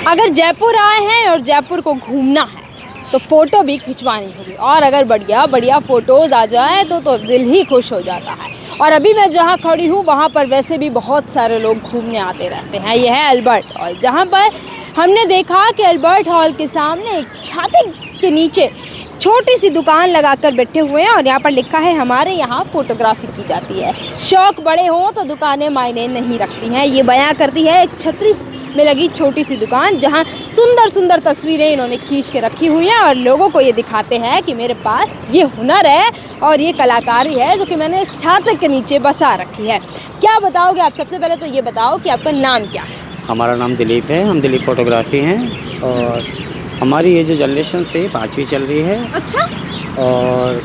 अगर जयपुर आए हैं और जयपुर को घूमना है तो फ़ोटो भी खिंचवानी होगी, और अगर बढ़िया बढ़िया फ़ोटोज़ आ जाए तो दिल ही खुश हो जाता है। और अभी मैं जहाँ खड़ी हूँ वहाँ पर वैसे भी बहुत सारे लोग घूमने आते रहते हैं। यह है अल्बर्ट हॉल, जहाँ पर हमने देखा कि अल्बर्ट हॉल के सामने एक छाते के नीचे छोटी सी दुकान लगाकर बैठे हुए हैं और यहाँ पर लिखा है हमारे यहाँ फ़ोटोग्राफी की जाती है। शौक़ बड़े हों तो दुकानें मायने नहीं रखती हैं, ये बयां करती है एक छतरी में लगी छोटी सी दुकान, जहाँ सुंदर सुंदर तस्वीरें इन्होंने खींच के रखी हुई हैं और लोगों को ये दिखाते हैं कि मेरे पास ये हुनर है और ये कलाकारी है जो कि मैंने छाते के नीचे बसा रखी है। क्या बताओगे आप? सबसे पहले तो ये बताओ कि आपका नाम क्या है? हमारा नाम दिलीप है, हम दिलीप फोटोग्राफी हैं और हमारी ये जो जनरेशन से 5वीं चल रही है। अच्छा। और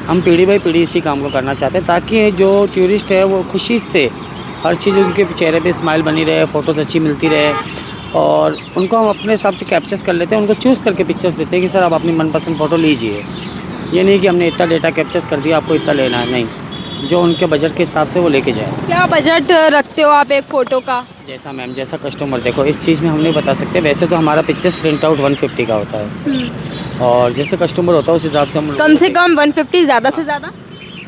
हम पीढ़ी बाई पीढ़ी इसी काम को करना चाहते हैं ताकि जो टूरिस्ट है वो खुशी से हर चीज़ उनके चेहरे पे स्माइल बनी रहे, फ़ोटोज़ अच्छी मिलती रहे और उनको हम अपने हिसाब से कैप्चर्स कर लेते हैं, उनको चूज़ करके पिक्चर्स देते हैं कि सर आप अपनी मनपसंद फ़ोटो लीजिए। ये नहीं कि हमने इतना डेटा कैप्चर्स कर दिया आपको इतना लेना है, नहीं, जो उनके बजट के हिसाब से वो लेके जाए। क्या बजट रखते हो आप एक फ़ोटो का? जैसा मैम, जैसा कस्टमर, देखो इस चीज़ में हम नहीं बता सकते। वैसे तो हमारा पिक्चर्स प्रिंट आउट 150 का होता है और जैसे कस्टमर होता है उस हिसाब से हम कम से कम 150, ज़्यादा से ज़्यादा?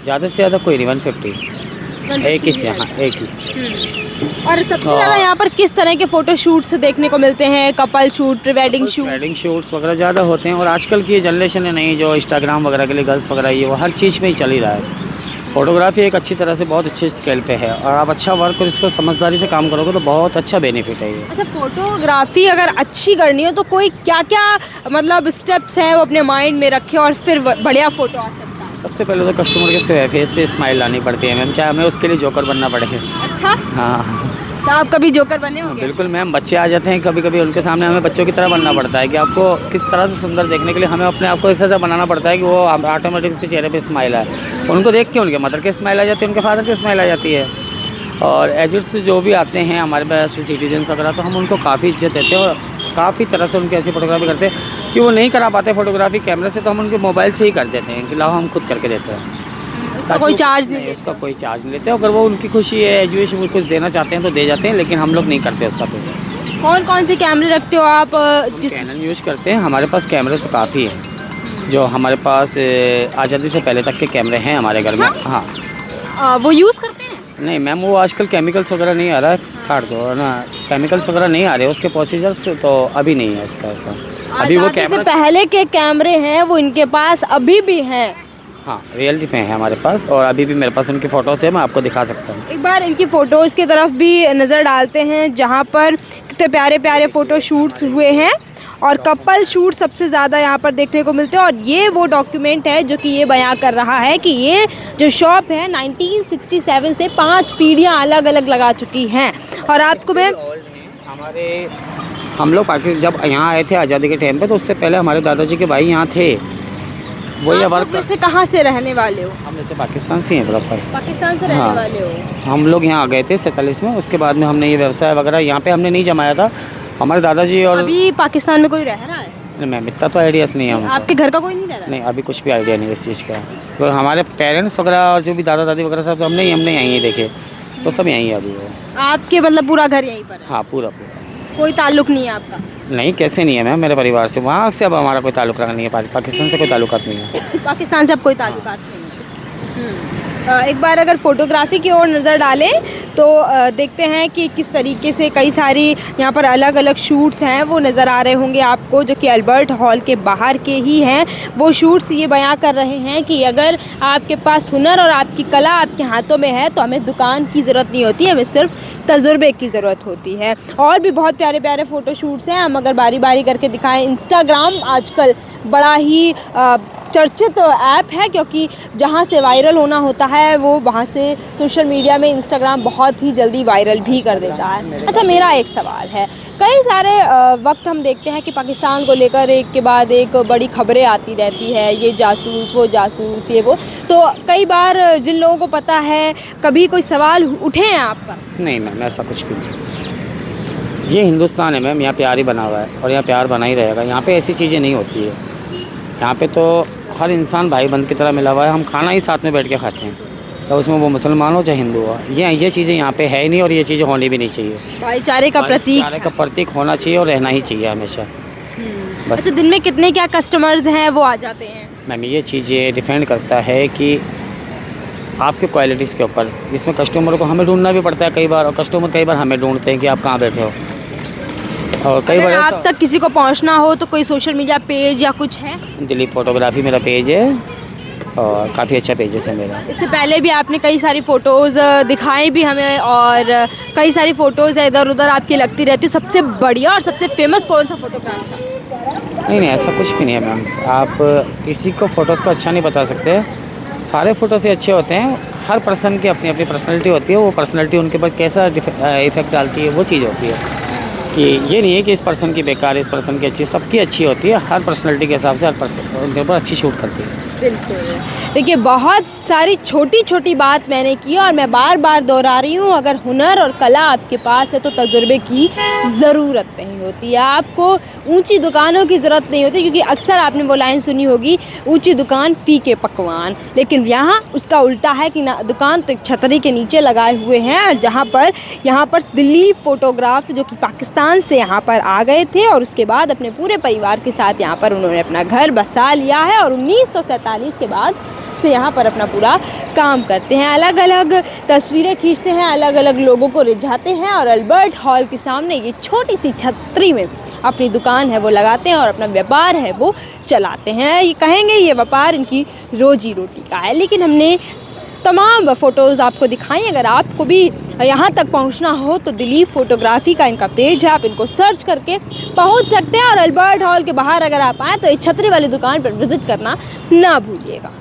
ज़्यादा से ज़्यादा कोई नहीं, 150 एक ही से, हाँ एक ही। और सबसे ज़्यादा यहाँ पर किस तरह के फ़ोटो शूट्स देखने को मिलते हैं? Couple shoot, pre wedding shoot? Wedding shoots वगैरह ज़्यादा होते हैं और आजकल की ये जनरेशन है नहीं जो इंस्टाग्राम वगैरह के लिए गर्ल्स वगैरह ये वो हर चीज़ में ही चल ही रहा है। फ़ोटोग्राफी एक अच्छी तरह से बहुत अच्छे स्केल पे है और आप अच्छा वर्क और इसको समझदारी से काम करोगे तो बहुत अच्छा बेनिफिट है ये। अच्छा, फोटोग्राफी अगर अच्छी करनी हो तो कोई क्या क्या मतलब स्टेप्स हैं वो अपने माइंड में रखे और फिर बढ़िया फ़ोटो आ सकता है? सबसे पहले तो कस्टमर के फेस पे स्माइल लानी पड़ती है मैम, चाहे हमें उसके लिए जोकर बनना पड़े। अच्छा। हाँ तो आप कभी जोकर बने होंगे? बिल्कुल मैम, बच्चे आ जाते हैं कभी कभी, उनके सामने हमें बच्चों की तरह बनना पड़ता है कि आपको किस तरह से सुंदर देखने के लिए हमें अपने आप को इस तरह से बनाना पड़ता है कि वो ऑटोमेटिक उसके चेहरे पे स्माइल आए। उनको देख के उनके मदर की स्माइल आ जाती है, उनके फादर की स्माइल आ जाती है। और एजर्स जो भी आते हैं हमारे पास सिटीजन्स वगैरह, तो हम उनको काफ़ी इज्जत देते हैं और काफ़ी तरह से उनकी ऐसी फोटोग्राफी करते हैं कि वो नहीं करा पाते फोटोग्राफी कैमरे से, तो हम उनके मोबाइल से ही कर देते हैं कि लाओ हम खुद करके देते हैं। उसका कोई चार्ज नहीं? उसका कोई चार्ज नहीं लेते। अगर वो उनकी खुशी है, एजुकेशन कुछ देना चाहते हैं तो दे जाते हैं, लेकिन हम लोग नहीं करते उसका पेमेंट। कौन कौन से कैमरे रखते हो आप? कैनन यूज़ करते हैं, हमारे पास कैमरे तो काफ़ी हैं। जो हमारे पास आज़ादी से पहले तक के कैमरे हैं हमारे घर में। हाँ। वो यूज़ करते हैं? नहीं मैम, वो आजकल केमिकल्स वगैरह नहीं आ रहा है, काट दो ना, केमिकल्स वगैरह नहीं आ रहे उसके प्रोसीजर्स, तो अभी नहीं है इसका ऐसा। अभी वो कैमरा से पहले के कैमरे हैं वो इनके पास अभी भी हैं? हाँ, रियलिटी में है हमारे पास और अभी भी मेरे पास उनकी फ़ोटोज़ है, मैं आपको दिखा सकता हूँ। एक बार इनकी फ़ोटोज़ की तरफ भी नज़र डालते हैं जहाँ पर कितने प्यारे प्यारे फ़ोटो शूट्स हुए हैं और कपल शूट सबसे ज़्यादा यहाँ पर देखने को मिलते हैं। और ये वो डॉक्यूमेंट है जो कि ये बयां कर रहा है कि ये जो शॉप है 1967 से 5 पीढ़ियाँ अलग अलग लगा चुकी हैं। और आपको मैं हम लोग पाकिस्तान जब यहाँ आए थे आज़ादी के टाइम पे, तो उससे पहले हमारे दादाजी के भाई यहाँ थे। वही वर्क। वैसे कहाँ से रहने वाले हो? हम वैसे पाकिस्तान से हैं प्रॉपर। पाकिस्तान से रहने हाँ। वाले हो? हम लोग यहाँ आ गए थे 47 में, उसके बाद में हमने ये व्यवसाय वगैरह यहाँ पे हमने नहीं जमाया था। हमारे दादाजी और अभी पाकिस्तान में कोई रह रहा है? नहीं मैम, इतना तो आइडियाज़ नहीं है हमको। आपके घर का कोई नहीं रह रहा? नहीं, अभी कुछ भी आइडिया नहीं है इस चीज़ का। तो हमारे पेरेंट्स वगैरह और जो भी दादा दादी वगैरह सब हमने यहीं ही देखे, तो सब यहीं है अभी वो। आपके मतलब पूरा घर यहीं पर है? हाँ, पूरा पूरा। कोई ताल्लुक नहीं है आपका? नहीं, कैसे नहीं है मैम, मेरे परिवार से वहाँ से अब हमारा कोई ताल्लुक नहीं है, पाकिस्तान से कोई ताल्लुकात नहीं है। पाकिस्तान से अब कोई ताल्लुकात नहीं है। एक बार अगर फ़ोटोग्राफी की ओर नज़र डालें तो देखते हैं कि किस तरीके से कई सारी यहाँ पर अलग अलग शूट्स हैं वो नज़र आ रहे होंगे आपको, जो कि अल्बर्ट हॉल के बाहर के ही हैं। वो शूट्स ये बयां कर रहे हैं कि अगर आपके पास हुनर और आपकी कला आपके हाथों में है तो हमें दुकान की ज़रूरत नहीं होती, हमें सिर्फ तजुर्बे की ज़रूरत होती है। और भी बहुत प्यारे प्यारे फ़ोटो शूट्स हैं, हम अगर बारी बारी करके दिखाएं। इंस्टाग्राम आजकल बड़ा ही चर्चित ऐप है, क्योंकि जहाँ से वायरल होना होता है वो वहाँ से सोशल मीडिया में इंस्टाग्राम बहुत ही जल्दी वायरल भी कर देता है। अच्छा, मेरा एक सवाल है, कई सारे वक्त हम देखते हैं कि पाकिस्तान को लेकर एक के बाद एक बड़ी खबरें आती रहती है, ये जासूस वो जासूस ये वो, तो कई बार जिन लोगों को पता है कभी कोई सवाल उठे हैं आप पर? नहीं मैम, ऐसा कुछ भी नहीं। ये हिंदुस्तान है मैम, यहाँ प्यार ही बना हुआ है और यहाँ प्यार बना ही रहेगा। यहाँ पे ऐसी चीज़ें नहीं होती है। यहाँ पे तो हर इंसान भाई बंद की तरह मिला हुआ है। हम खाना ही साथ में बैठ के खाते हैं, चाहे उसमें वो मुसलमान हो चाहे हिंदू हो। ये चीज़ें यहाँ पे है ही नहीं और ये चीज़ें होनी भी नहीं चाहिए। भाईचारे का प्रतीक। भाईचारे का प्रतीक होना चाहिए और रहना ही चाहिए हमेशा। बस। अच्छा, दिन में कितने क्या कस्टमर्स हैं वो आ जाते हैं? मैम ये चीज़ें डिपेंड करता है कि आपके क्वालिटीज़ के ऊपर। इसमें कस्टमर को हमें ढूंढना भी पड़ता है कई बार, और कस्टमर कई बार हमें ढूंढते हैं कि आप कहाँ बैठे हो। और कई अगर बार आप तक किसी को पहुंचना हो तो कोई सोशल मीडिया पेज या कुछ है? दिलीप फोटोग्राफी मेरा पेज है और काफ़ी अच्छा पेजेस है मेरा। इससे पहले भी आपने कई सारी फ़ोटोज़ दिखाई भी हमें, और कई सारी फ़ोटोज़ इधर उधर आपकी लगती रहती है। सबसे बढ़िया और सबसे फेमस कौन सा फोटोग्राफ था? नहीं नहीं, ऐसा कुछ भी नहीं है मैम। आप किसी को फ़ोटोज़ को अच्छा नहीं बता सकते। सारे फ़ोटोज़ ही अच्छे होते हैं। हर पर्सन की अपनी अपनी पर्सनैलिटी होती है। वो पर्सनैलिटी उनके ऊपर कैसा इफ़ेक्ट डालती है वो चीज़ होती है। कि ये नहीं है कि इस पर्सन की बेकार, इस पर्सन की अच्छी, सबकी अच्छी होती है। हर पर्सनैलिटी के हिसाब से हर पर्सन उनके ऊपर अच्छी शूट करती है। बिल्कुल। देखिए, बहुत सारी छोटी छोटी बात मैंने की और मैं बार बार दोहरा रही हूँ, अगर हुनर और कला आपके पास है तो तजुर्बे की ज़रूरत नहीं होती है। आपको ऊंची दुकानों की ज़रूरत नहीं होती, क्योंकि अक्सर आपने वो लाइन सुनी होगी, ऊंची दुकान फीके पकवान। लेकिन यहाँ उसका उल्टा है कि ना, दुकान तो एक छतरी के नीचे लगाए हुए हैं, जहाँ पर दिलीप फोटोग्राफ जो कि पाकिस्तान से यहाँ पर आ गए थे और उसके बाद अपने पूरे परिवार के साथ यहाँ पर उन्होंने अपना घर बसा लिया है और 1947 के बाद से यहाँ पर अपना पूरा काम करते हैं। अलग अलग तस्वीरें खींचते हैं, अलग अलग लोगों को रिझाते हैं और अल्बर्ट हॉल के सामने ये छोटी सी छतरी में अपनी दुकान है वो लगाते हैं और अपना व्यापार है वो चलाते हैं। ये कहेंगे ये व्यापार इनकी रोजी रोटी का है। लेकिन हमने तमाम फ़ोटोज़ आपको दिखाई। अगर आपको भी यहाँ तक पहुँचना हो तो दिलीप फोटोग्राफी का इनका पेज है, आप इनको सर्च करके पहुँच सकते हैं। और अल्बर्ट हॉल के बाहर अगर आप आएँ तो ये छतरी वाली दुकान पर विज़िट करना ना भूलिएगा।